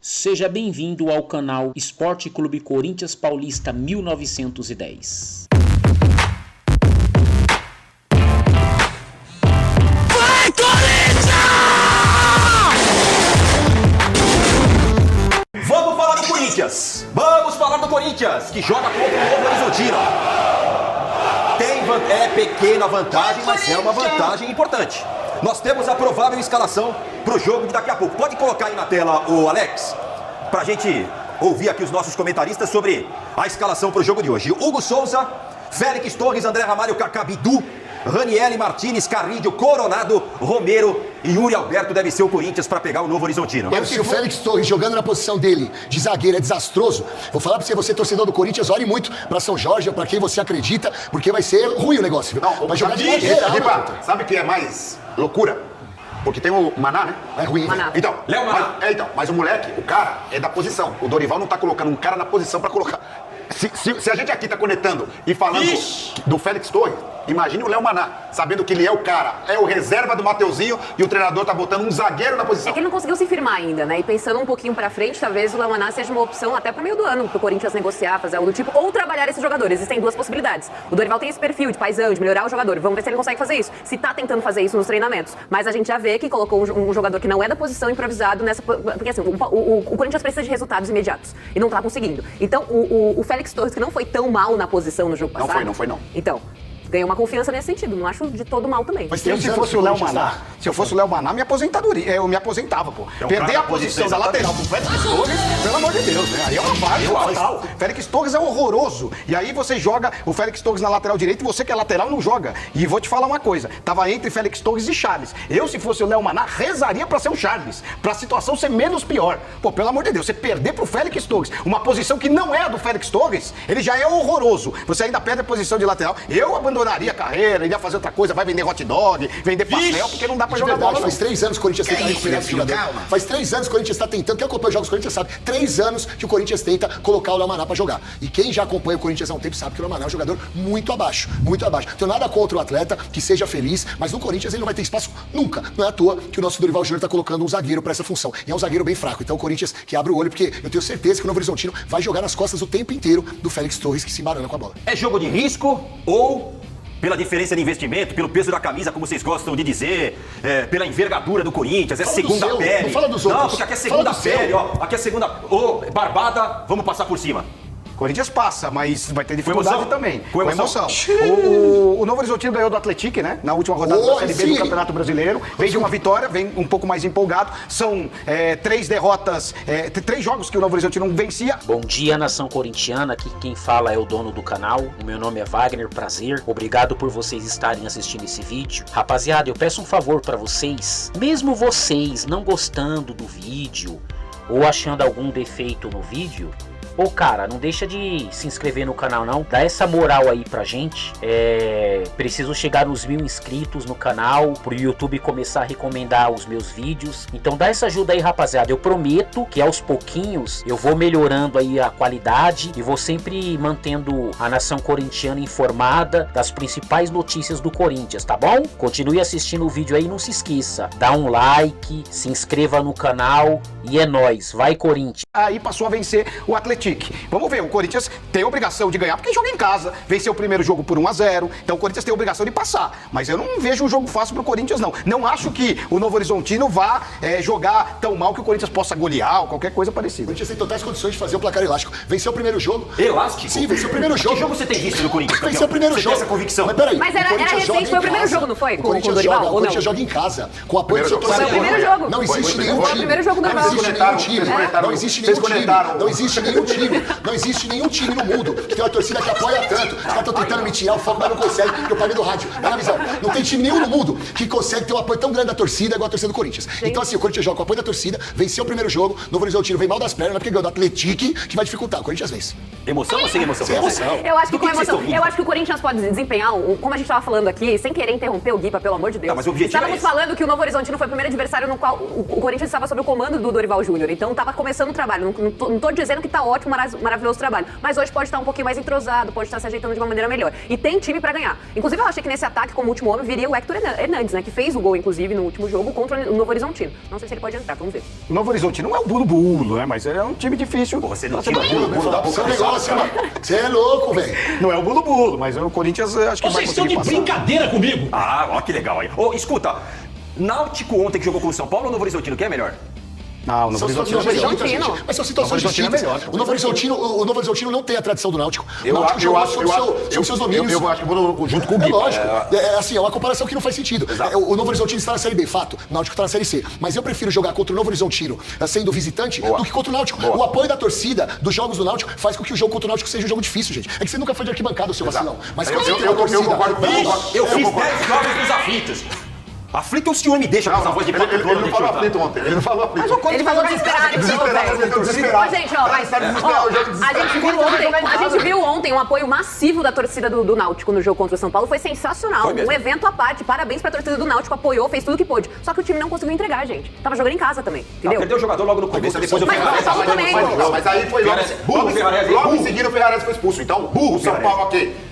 Seja bem-vindo ao canal Esporte Clube Corinthians Paulista 1910. Vai, Corinthians! Vamos falar do Corinthians! Vamos falar do Corinthians, que joga contra o Novo Horizontino. É pequena vantagem, mas é uma vantagem importante. Nós temos a provável escalação para o jogo de daqui a pouco. Pode colocar aí na tela, o Alex, para a gente ouvir aqui os nossos comentaristas sobre a escalação para o jogo de hoje. Hugo Souza, Félix Torres, André Ramalho, Kaká, Bidu, Ranieri, Martínez, Carrilho, Coronado, Romero e Yuri Alberto deve ser o Corinthians para pegar o Novo Horizontino. Se o Félix Torres jogando na posição dele de zagueiro é desastroso, vou falar pra você torcedor do Corinthians, ore muito pra São Jorge ou pra quem você acredita, porque vai ser ruim o negócio, viu? Não, vai jogar de Ripa, sabe o que é mais loucura? Porque tem o Maná, né? É ruim. Maná. Então, Léo Maná. Mas o moleque, o cara, é da posição. O Dorival não tá colocando um cara na posição pra colocar. Se a gente aqui tá conectando e falando do Félix Torres, imagine o Léo Maná, sabendo que ele é o cara, é o reserva do Mateuzinho e o treinador tá botando um zagueiro na posição. É que ele não conseguiu se firmar ainda, né? E pensando um pouquinho pra frente, talvez o Léo Maná seja uma opção até pro meio do ano, pro Corinthians negociar, fazer algo do tipo, ou trabalhar esses jogadores. Existem duas possibilidades. O Dorival tem esse perfil de paizão, de melhorar o jogador. Vamos ver se ele consegue fazer isso. Se tá tentando fazer isso nos treinamentos. Mas a gente já vê que colocou um jogador que não é da posição improvisado nessa... Porque assim, o Corinthians precisa de resultados imediatos. E não tá conseguindo. Então, o Félix Torres, que não foi tão mal na posição no jogo passado... Não foi. Então... ganhou uma confiança nesse sentido, não acho de todo mal também. Mas se fosse o Léo Maná, minha aposentadoria, eu me aposentava, pô. Perder a posição da lateral pro Félix Torres, pelo amor de Deus, né? Aí é uma várzea total. Félix Torres é horroroso. E aí você joga o Félix Torres na lateral direita e você que é lateral não joga. E vou te falar uma coisa, tava entre Félix Torres e Charles. Eu, se fosse o Léo Maná, rezaria pra ser o Charles, pra situação ser menos pior. Pô, pelo amor de Deus, você perder pro Félix Torres, uma posição que não é a do Félix Torres, ele já é horroroso. Você ainda perde a posição de lateral. Eu abandonaria a carreira, iria fazer outra coisa, vai vender hot dog, vender pastel, porque não dá pra jogar bola. Faz 3 anos que o Corinthians tenta recuperar esse jogador. Calma. Faz 3 anos que o Corinthians está tentando, quem acompanha os jogos do Corinthians sabe, 3 anos que o Corinthians tenta colocar o Léo Maná pra jogar. E quem já acompanha o Corinthians há um tempo sabe que o Léo Maná é um jogador muito abaixo, muito abaixo. Não tenho nada contra o atleta, que seja feliz, mas no Corinthians ele não vai ter espaço nunca. Não é à toa que o nosso Dorival Júnior tá colocando um zagueiro pra essa função. E é um zagueiro bem fraco. Então o Corinthians que abre o olho, porque eu tenho certeza que o Novo Horizontino vai jogar nas costas o tempo inteiro do Félix Torres, que se embarana com a bola. É jogo de risco ou... pela diferença de investimento, pelo peso da camisa, como vocês gostam de dizer, pela envergadura do Corinthians, é segunda pele. Não fala dos outros. Não, porque aqui é segunda pele, ó. Aqui é segunda... Ô, Barbada, vamos passar por cima. Corinthians passa, mas vai ter dificuldade também. Com emoção. O Novo Horizontino ganhou do Atlético, né? Na última rodada da Série B do Campeonato Brasileiro. Vem de uma vitória, vem um pouco mais empolgado. São 3 derrotas, 3 jogos que o Novo Horizontino não vencia. Bom dia, nação corintiana. Aqui quem fala é o dono do canal. O meu nome é Wagner, prazer. Obrigado por vocês estarem assistindo esse vídeo. Rapaziada, eu peço um favor pra vocês. Mesmo vocês não gostando do vídeo ou achando algum defeito no vídeo, pô, cara, não deixa de se inscrever no canal não, dá essa moral aí pra gente. Preciso chegar nos 1000 inscritos no canal, pro YouTube começar a recomendar os meus vídeos. Então dá essa ajuda aí, rapaziada. Eu prometo que aos pouquinhos eu vou melhorando aí a qualidade e vou sempre mantendo a nação corintiana informada das principais notícias do Corinthians, tá bom? Continue assistindo o vídeo aí, não se esqueça, dá um like, se inscreva no canal e é nóis, vai Corinthians! Aí passou a vencer o Atlético. Vamos ver, o Corinthians tem a obrigação de ganhar, porque joga em casa, venceu o primeiro jogo por 1-0, então o Corinthians tem a obrigação de passar, mas eu não vejo um jogo fácil pro Corinthians não. Não acho que o Novo Horizontino vá jogar tão mal que o Corinthians possa golear ou qualquer coisa parecida. O Corinthians tem totais condições de fazer o placar elástico. Venceu o primeiro jogo. Elástico? Sim, venceu o primeiro jogo. Que jogo você tem visto no Corinthians? Venceu o primeiro jogo. Você tem essa convicção? Mas peraí. Mas era recente, foi o primeiro jogo, não foi? O Corinthians joga em casa, com apoio do seu torcedor. Foi o primeiro jogo. Não existe nenhum time. Foi o primeiro jogo do Não existe nenhum time. Não existe nenhum time. Não existe nenhum time no mundo que tem uma torcida que apoia tanto. Os caras estão tentando me tirar o foco, mas não consegue, porque eu paguei do rádio. Dá na visão. Não tem time nenhum no mundo que consegue ter um apoio tão grande da torcida igual a torcida do Corinthians. Então, assim, o Corinthians joga com o apoio da torcida, venceu o primeiro jogo, Novo Horizontino vem mal das pernas, porque ganhou do Atlético, que vai dificultar. O Corinthians vence. Emoção ou sem emoção? Sem emoção. Eu acho que com emoção. Eu acho que o Corinthians pode desempenhar, como a gente estava falando aqui, sem querer interromper o Guipa, pelo amor de Deus. Não, mas o objetivo Estávamos falando que o Novo Horizontino foi o primeiro adversário no qual o Corinthians estava sob o comando do Dorival Júnior. Então estava começando o trabalho. Não tô dizendo que tá ótimo ótimo, maravilhoso trabalho. Mas hoje pode estar um pouquinho mais entrosado, pode estar se ajeitando de uma maneira melhor. E tem time pra ganhar. Inclusive, eu achei que nesse ataque, como último homem, viria o Héctor Hernandes, né? Que fez o gol, inclusive, no último jogo contra o Novo Horizontino. Não sei se ele pode entrar, vamos ver. O Novo Horizontino não é o bulo-bulo, né? Mas é um time difícil. Você não Você tira o bulo da boca do negócio, mano. Você é louco, velho. Não é o bulo-bulo, mas o Corinthians acho que vai Vocês estão conseguir de passar. brincadeira comigo. Ah, ó que legal aí. Ô, escuta, Náutico ontem que jogou com o São Paulo ou o Novo Horizontino, quem é melhor? Não, o Novo Horizontino é melhor. Horizontino. Mas são situações O Novo Horizontino é distintas. melhor. O Novo Horizontino não tem a tradição do Náutico. O Náutico jogou sobre seus domínios. Eu acho que vou junto com o Gui. É lógico. É assim, é uma comparação que não faz sentido. O Novo Horizontino está na Série B, fato. O Náutico está na Série C. Mas eu prefiro jogar contra o Novo Horizontino sendo visitante do que contra o Náutico. O apoio da torcida dos jogos do Náutico faz com que o jogo contra o Náutico seja um jogo difícil, gente. É que você nunca foi de arquibancada, o seu vacilão. Mas quando você tem uma torcida... Eu fiz 10 jogos dos aflitos. Aflito é o ciúme, deixa com essa voz de papo. Ele não falou aflito ontem. Ele não falou aflito. Ele falou desesperado, Ó, gente, ó, mas a gente viu ontem um apoio massivo da torcida do Náutico no jogo contra o São Paulo. Foi sensacional. Foi mesmo. Um evento à parte. Parabéns pra torcida do Náutico. Apoiou, fez tudo que pôde. Só que o time não conseguiu entregar, gente. Tava jogando em casa também, entendeu? Perdeu o jogador logo no começo, depois o Mas Ferrarese. o São Paulo também. Mas aí foi logo em seguida o Ferrarese foi expulso. Então, o São Paulo, ok.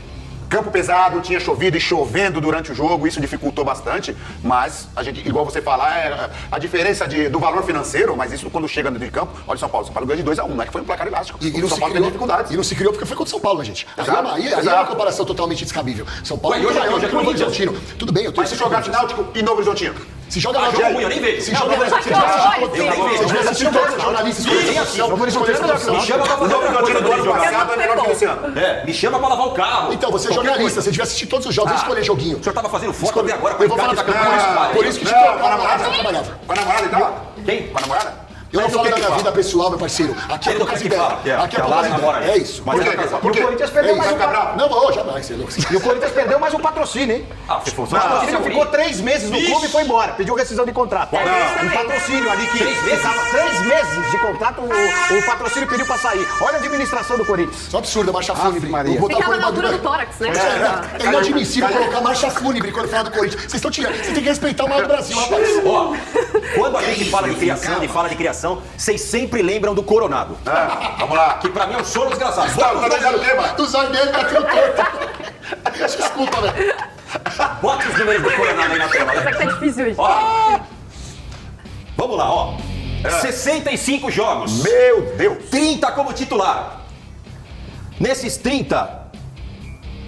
Campo pesado, tinha chovido e chovendo durante o jogo, isso dificultou bastante, mas a gente, igual você falar, a diferença do valor financeiro, mas isso quando chega dentro de campo, olha o São Paulo ganha de 2-1, não é que foi um placar elástico. E o São Paulo teve dificuldades. E não se criou porque foi contra o São Paulo, né, gente? Aí é uma comparação totalmente descabível. São Paulo Ué, hoje é Novo Corinthians. Horizontino. Tudo bem, eu tô... Mas se jogar de Náutico e Novo Horizontino? Se joga jogo ruim, eu nem vejo. Se joga Olha, Se tivesse assistido todos os jornalistas Me chama pra fazer O Novo Horizontino do ano passado é melhor que esse ano. me chama pra lavar o carro. Então, você é jornalista, você devia assistir todos os jogos e escolher joguinho. O senhor tava fazendo foto até agora, Eu vou falar por isso que te trocaram lá, você trabalhava. Com a namorada e tal? Quem? Com a namorada? Eu não falo da minha vida pessoal, meu parceiro. Aqui é Ele poucas que fala, ideias. Aqui é que poucas ela namora, ideias. É isso. Mas Por quê? ela casou. Por quê? O Corinthians perdeu mais um Não vou, jamais. Você é louco. E o Corinthians perdeu mais um patrocínio, hein? Ah, você foi O patrocínio ficou 3 meses no clube e foi embora. Pediu rescisão de contrato. Um patrocínio ali que ficava 3 meses de contrato, o patrocínio pediu pra sair. Olha a administração do Corinthians. Isso é um absurdo, a marcha fúnebre. Maria. Botar o Ficava na altura do Corinthians- tórax, né? É inadmissível colocar marcha fúnebre quando fala do Corinthians. Vocês estão tirando. Você tem que respeitar o maior do Brasil, rapaz. Ó, quando a gente fala de criação, vocês sempre lembram do Coronado. Vamos lá. Que pra mim é um choro desgraçado. Tá dizendo o quê, mano? Dos olhos dele tá tudo torto. Desculpa, velho. Bota os números do Coronado aí na tela. Será que tá difícil hoje? Ó, vamos lá, ó. 65 jogos. Meu Deus. 30 como titular. Nesses 30,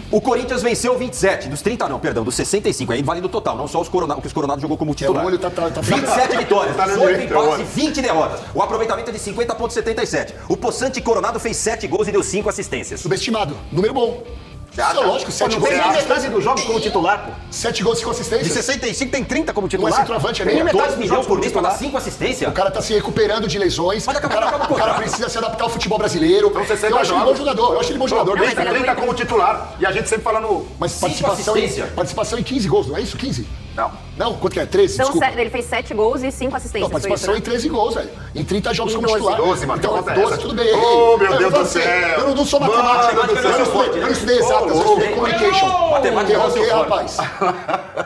o Corinthians venceu 27. Dos 30 não, perdão, dos 65. Aí vale no total, não só os que os Coronados jogou como titular. o olho tá 27 vitórias, Tá no 18 direito, empates olho. e 20 derrotas. O aproveitamento é de 50,77. O Poçante Coronado fez 7 gols e deu 5 assistências. Subestimado. Número bom. Isso é lógico, 7 Não gols. tem nem metade dos jogos como titular, pô. 7 gols de De consistência. 65 tem 30 como Não é titular. centroavante, é Nem meia. metade 2 dos milhões jogos por como mês para dar titular. 5 assistências. O cara tá se recuperando de lesões. Mas O daqui a pouco acaba o cara contrato. precisa se adaptar ao futebol brasileiro. São 60 Eu acho ele bom jogos. jogador. Eu acho ele bom jogador. mas ele é 30 como titular. E a gente sempre falando... Mas Cinco assistência. participação em 15 gols, não é isso? 15? Não. Não, quanto que é? 13? Então, Desculpa. ele fez 7 gols e 5 assistências. Não, foi participação isso, em né? 13 gols, velho. Em 30 jogos Em como 12. titular. 12, mano, Então, que conta é 12, essa? tudo bem. errei. Oh, meu Deus do francês. céu. Eu não sou matemática. Mano, Eu não estudei exatas, eu estudei communication. Matemática é o seu Ok, forte. rapaz.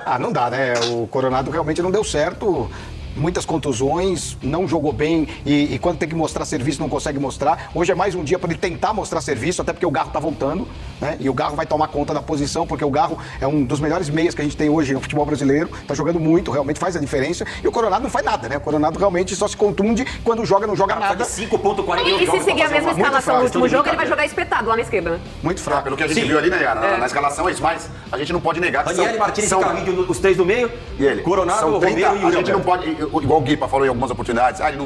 Ah, não dá, né? O Coronado realmente não deu certo. Muitas contusões, não jogou bem e quando tem que mostrar serviço não consegue mostrar. Hoje é mais um dia para ele tentar mostrar serviço, até porque o Garro tá voltando, né? E o Garro vai tomar conta da posição, porque o Garro é um dos melhores meias que a gente tem hoje no futebol brasileiro. Tá jogando muito, realmente faz a diferença. E o Coronado não faz nada, né? O Coronado realmente só se contunde quando joga, não joga nada. 5,41 E se seguir a mesma escalação no último jogo, ele vai jogar espetado lá na esquerda, né? Muito fraco. Pelo que a gente viu ali, né, Yara? Na escalação é isso, mas a gente não pode negar que Daniele Martins e Carlinhos, os 3 do meio. E ele? Coronado, São 30, Romero e a Yuri gente não Alberto. pode, igual o Guipa falou em algumas oportunidades, ele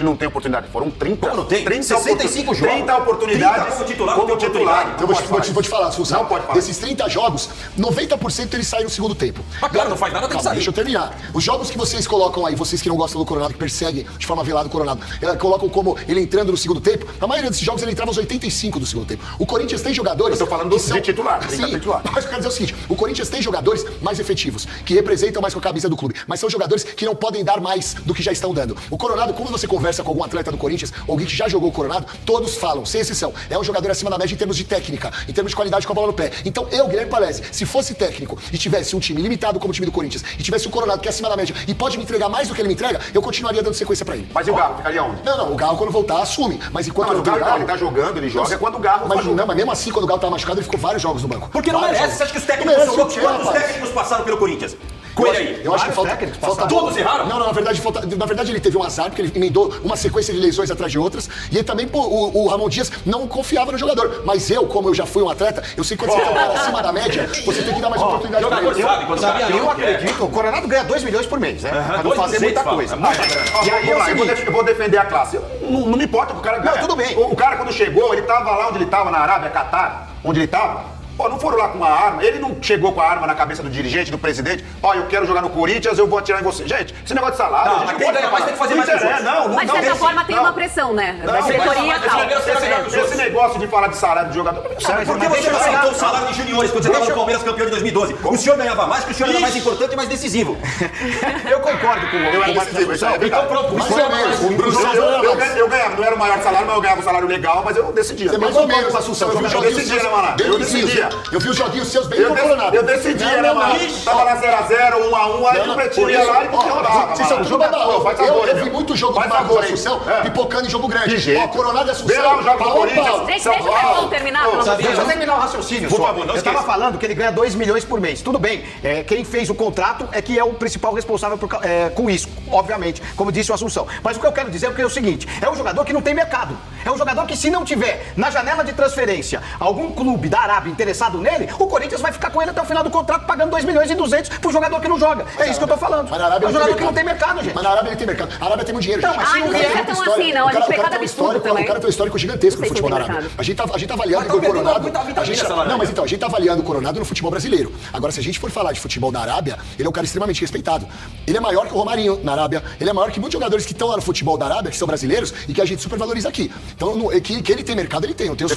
não tem oportunidade. Foram 30. Como não tem? 65 jogos. 30 oportunidades 30 como titular, como não tem titular. oportunidade. Eu vou te falar, Sussa. Não pode falar. Desses 30 jogos, 90% eles saem no segundo tempo. Ah, claro, não faz nada, tem que Calma, sair. deixa eu terminar. Os jogos que vocês colocam aí, vocês que não gostam do Coronado, que perseguem de forma velada o Coronado, colocam como ele entrando no segundo tempo. Na maioria desses jogos ele entrava aos 85 do segundo tempo. O Corinthians tem jogadores. Eu tô falando que de titular, tem que Sim, ser titular. mas eu quero dizer o seguinte: o Corinthians tem jogadores mais efetivos, que representam mais com a camisa do clube, mas são jogadores que não podem dar mais do que já estão dando. O Coronado, quando você conversa com algum atleta do Corinthians, ou alguém que já jogou o Coronado, todos falam, sem exceção, é um jogador acima da média em termos de técnica. em termos de qualidade com a bola no pé. Então eu, Guilherme Palese, se fosse técnico e tivesse um time limitado como o time do Corinthians, e tivesse o Coronado que é acima da média e pode me entregar mais do que ele me entrega, eu continuaria dando sequência pra ele. Mas e o Galo? Ficaria onde? Não, o Galo quando voltar assume. Mas enquanto Não, mas o Galo, ele tá jogando, ele joga quando o Galo mas mesmo assim, quando o Galo tava machucado, ele ficou vários jogos no banco. Porque não merece. Você acha que os técnicos são loucos? Quantos técnicos passaram pelo Corinthians? Com ele aí. Eu acho que falta todos erraram? Não, na verdade ele teve um azar, porque ele emendou uma sequência de lesões atrás de outras. E ele também, o Ramon Dias não confiava no jogador. Mas eu, como eu já fui um atleta, eu sei que quando você tá acima da média, você tem que dar mais oportunidade pra ele. Eu acredito, o Coronado ganha 2 milhões por mês, né? Pra não fazer muita coisa. E aí eu vou defender a classe. Não me importa que o cara ganha. Não, tudo bem. O cara, quando chegou, ele tava lá onde ele tava, na Arábia, Catar, onde ele tava. Pô, não foram lá com uma arma, ele não chegou com a arma na cabeça do dirigente, do presidente. Ó, eu quero jogar no Corinthians, eu vou atirar em você. Gente, esse negócio de salário... Não, mas quem ganha mais tem que fazer mais que os outros. Mas de certa forma tem uma pressão, né? Da diretoria e tal. Esse negócio de falar de salário do jogador... Por que você não aceitou o salário de juniores quando você estava no Palmeiras campeão de 2012? O senhor ganhava mais, porque o senhor era mais importante e mais decisivo. Eu concordo com o... Eu era mais decisivo, isso é verdade. Então pronto, Mais ou menos. Eu ganhava, não era o maior salário, mas eu ganhava um salário legal, mas eu decidia. Mais ou menos, Assunção. Eu decidia, né, Maná? Eu decidia. Eu vi os joguinhos seus bem no Coronado. Eu decidia, né, Maná? Tava lá 0x0, 1x1, aí o Pretinho ia lá e não rodava. Vocês são tudo babaca. Eu vi muito jogo do Marcos Assunção pipocando em jogo grande. Ó, Coronado e Assunção. Vê lá o jogo do Corinthians. Gente, deixa o Fefão terminar. Deixa eu terminar o raciocínio. Por favor, não eu esqueça. tava falando que ele ganha 2 milhões por mês. Tudo bem, quem fez o contrato é que é o principal responsável com isso, obviamente, como disse o Assunção. Mas o que eu quero dizer é o seguinte, é um jogador que não tem mercado. É um jogador que, se não tiver na janela de transferência algum clube da Arábia interessado nele, o Corinthians vai ficar com ele até o final do contrato pagando 2 milhões e 200 pro jogador que não joga. É isso que eu tô falando. Mas na Arábia é um jogador que não tem mercado, gente. Mas na Arábia ele tem mercado. A Arábia tem muito dinheiro. Não, mas não é tão assim, não. A gente vê cada absurdo também. O cara tem um histórico gigantesco no Não sei futebol se da tem Arábia. A gente tá avaliando o Coronado. Não, mas então, a gente tá avaliando o Coronado no futebol brasileiro. Agora, se a gente for falar de futebol da Arábia, ele é um cara extremamente respeitado. Ele é maior que o Romarinho na Arábia. Ele é maior que muitos jogadores que estão lá no futebol da Arábia, que são brasileiros e que a gente supervaloriza aqui. Então, que ele tem mercado, ele tem. Eu tenho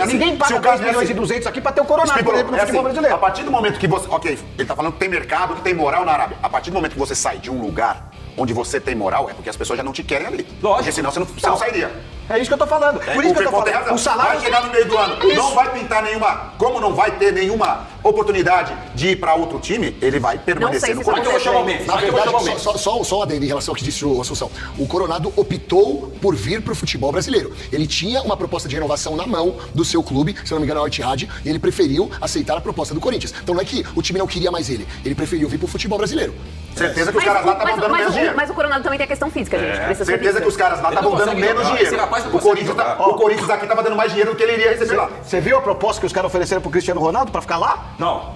Ninguém paga 2 milhões e 200 aqui pra ter o Coronado, por exemplo, no futebol brasileiro. A partir do momento que você... Ok, ele tá falando que tem mercado, que tem moral na Arábia. A partir do momento que você sai de um lugar onde você tem moral, é porque as pessoas já não te querem ali. Lógico. Porque senão você não sairia. É isso que eu tô falando. Por É, isso que eu tô tem falando. razão. O salário... Vai chegar no meio do ano, não vai pintar nenhuma... Como não vai ter nenhuma oportunidade de ir pra outro time, ele vai permanecer no Corinthians. Eu vou chamar o Memphis. Na verdade, só um adendo em relação ao que disse o Assunção. O Coronado optou por vir pro futebol brasileiro. Ele tinha uma proposta de renovação na mão do seu clube, se eu não me engano, é o Al-Ittihad, e ele preferiu aceitar a proposta do Corinthians. Então não é que o time não queria mais ele preferiu vir pro futebol brasileiro. Certeza que os caras lá estavam dando menos dinheiro. Mas o Coronado também tem a questão física, gente. Precisa ser Certeza vista. que os caras lá estavam dando menos dinheiro. O Corinthians aqui tava dando mais dinheiro do que ele iria receber lá. Você viu a proposta que os caras ofereceram pro Cristiano Ronaldo pra ficar lá? Não.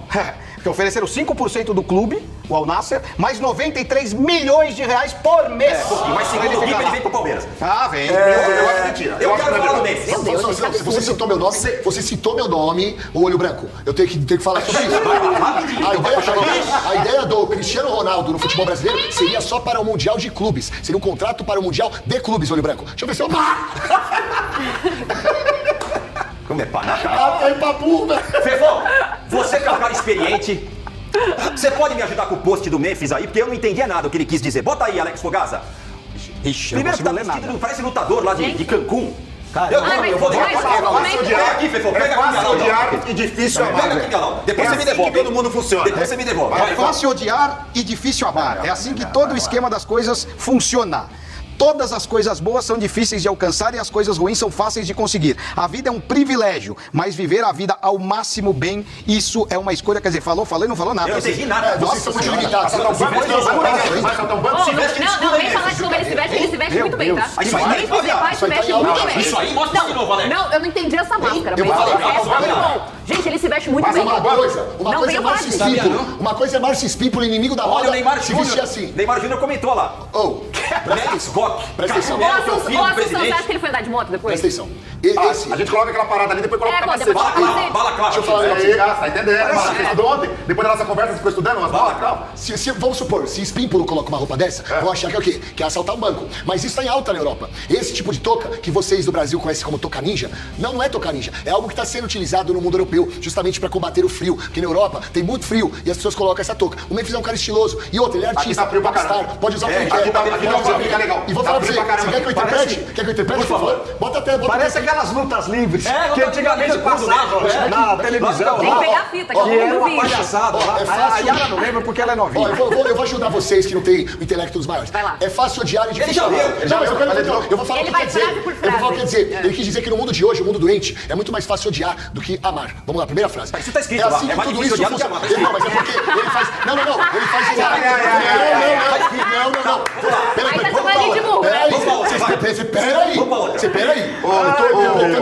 Que ofereceram 5% do clube, o Al Nassr, mais 93 milhões de reais por mês. Mas segundo o Pipa, ele vem pro Palmeiras. Ah, vem. Eu acho mentira. Eu quero falar do Memphis. Meu Deus, gente, que Você citou meu nome, o Olho Branco. Eu tenho que falar sobre isso. A ideia do Cristiano Ronaldo no futebol brasileiro seria só para o Mundial de Clubes. Seria um contrato para o Mundial de Clubes, Olho Branco. Deixa eu ver se eu... Como é panata? Ah, é papu, velho. Fefão, você que é um cara experiente, você pode me ajudar com o post do Memphis aí? Porque eu não entendia nada o que ele quis dizer. Bota aí, Alex Fogaça. Ixi, Primeiro que tá vestido, parece lutador lá de Cancún. Eu vou mas Pega aqui, Fefão, pega aqui, fácil Galão. odiar e difícil amar. Pega aqui, Galão. Depois você me devolve. Todo mundo funciona. Depois você me devolve. É fácil odiar e difícil amar. É assim que todo o esquema das coisas funciona. Todas as coisas boas são difíceis de alcançar e as coisas ruins são fáceis de conseguir. A vida é um privilégio, mas viver a vida ao máximo bem, isso é uma escolha. Quer dizer, falou e não falou nada. Eu não entendi nada. Vocês são muito limitados. Não, vem falar de como ele se veste muito bem, tá? Isso aí, Vem dizer, se veste muito bem. Isso aí, mostra de novo, Alex. Não, eu não entendi essa máscara, Eu mas vou ele falar, veste muito bom. Gente, ele se veste muito bem. Uma coisa é venha falar Márcio disso. Espímpolo. Uma coisa é Márcio Espímpolo, inimigo da Olha moda, o Neymar se vestir Júnior. assim. Neymar Júnior comentou lá. Oh, presta atenção. Presta atenção. Ô, Assunção, você acha que ele foi andar de moto depois? Presta atenção. A gente coloca aquela parada ali, depois coloca o capacete. depois coloca Bala clássica. Deixa eu falar um negócio. Tá entendendo? Você estudou ontem? Depois da nossa conversa, você ficou estudando umas balas, calma. Vamos supor, se Espímpolo coloca uma roupa dessa, vão achar que é o quê? Que é assaltar um banco. Mas isso está em alta na Europa. Esse tipo de touca, que vocês do Brasil conhecem como touca ninja, não é touca ninja. É algo que está sendo utilizado no mundo europeu. europeu justamente pra combater o frio, porque na Europa tem muito frio e as pessoas colocam essa touca. O Memphis é um cara estiloso. E outra, ele é artista, tá frio pra popstar, caralho. pode usar o que ele aqui quer. tá legal. E vou Tá falar pra frio você, pra caramba. você quer que eu interprete? Quer que eu interprete, por favor? Bota até, bota Parece até. aquelas lutas livres que luta antigamente livre, tudo, passavam né? na televisão. Tem que pegar a fita, que Que era eu uma vi. palhaçada lá. É fácil. A Yara não lembra porque ela é novinha. Ó, eu vou ajudar vocês que não têm o intelecto dos maiores. Vai lá. É fácil odiar e difícil já amar. leu, ele já Não, leu. eu vou falar Ele o que vai quer dizer. frase por Eu vou falar o que quer frase. dizer. Ele quis dizer que no mundo de hoje, o mundo doente, é muito mais fácil odiar do que amar. Vamos lá, primeira frase. Isso tá escrito é lá. assim É que mais tudo difícil isso odiar do que funciona. amar. Não, mas é porque ele faz... Não, ele faz... Não. Aí tá chamando ele de burro, né? Peraí. Vamos pra outra. Você peraí.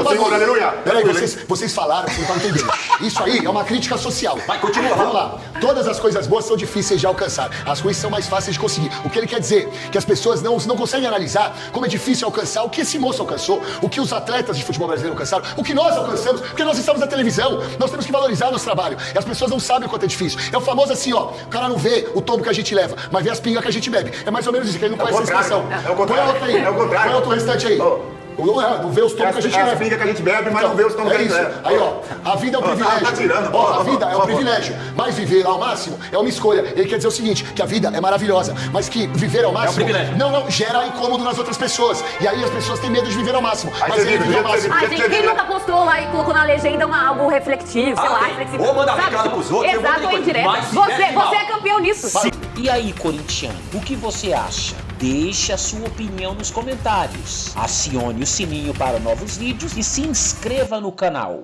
Senhor, aleluia. Peraí, vocês falaram, vocês não estão entendendo. Isso aí é uma crítica social. Vai, continua. Vamos lá. Todas as coisas boas são difíceis de alcançar. As ruins são mais fáceis de conseguir. O que ele quer dizer? Que as pessoas não conseguem analisar como é difícil alcançar o que esse moço alcançou, o que os atletas de futebol brasileiro alcançaram, o que nós alcançamos, porque nós estamos na televisão. Nós temos que valorizar nosso trabalho. E as pessoas não sabem o quanto é difícil. É o famoso assim, ó. O cara não vê o tombo que a gente leva, mas vê as pingas que a gente bebe. É mais ou menos isso, que ele não conhece essa expressão. É o contrário. Põe a outra aí. É o contrário. Põe outro restante aí. Não vê os tomos que a gente É leva. a pinga que a gente bebe, mas não vê os tomos que a gente isso. leva. Aí, ó, a vida é um privilégio. tá tirando. Ó, a vida é um Por favor. privilégio. Mas viver ao máximo é uma escolha. Ele quer dizer o seguinte, que a vida é maravilhosa, mas que viver ao máximo privilégio. não gera incômodo nas outras pessoas. E aí as pessoas têm medo de viver ao máximo. Mas ele vive ao máximo. Ai, gente, quem nunca postou lá e colocou na legenda algo reflexivo, sei lá, tem. reflexivo. Ou manda Sabe? recado pros outros, ou manda Exato, ou coisa. indireta. Mas Você é final. é campeão nisso. E aí, corintiano, o que você acha? Deixe a sua opinião nos comentários. Acione o sininho para novos vídeos e se inscreva no canal.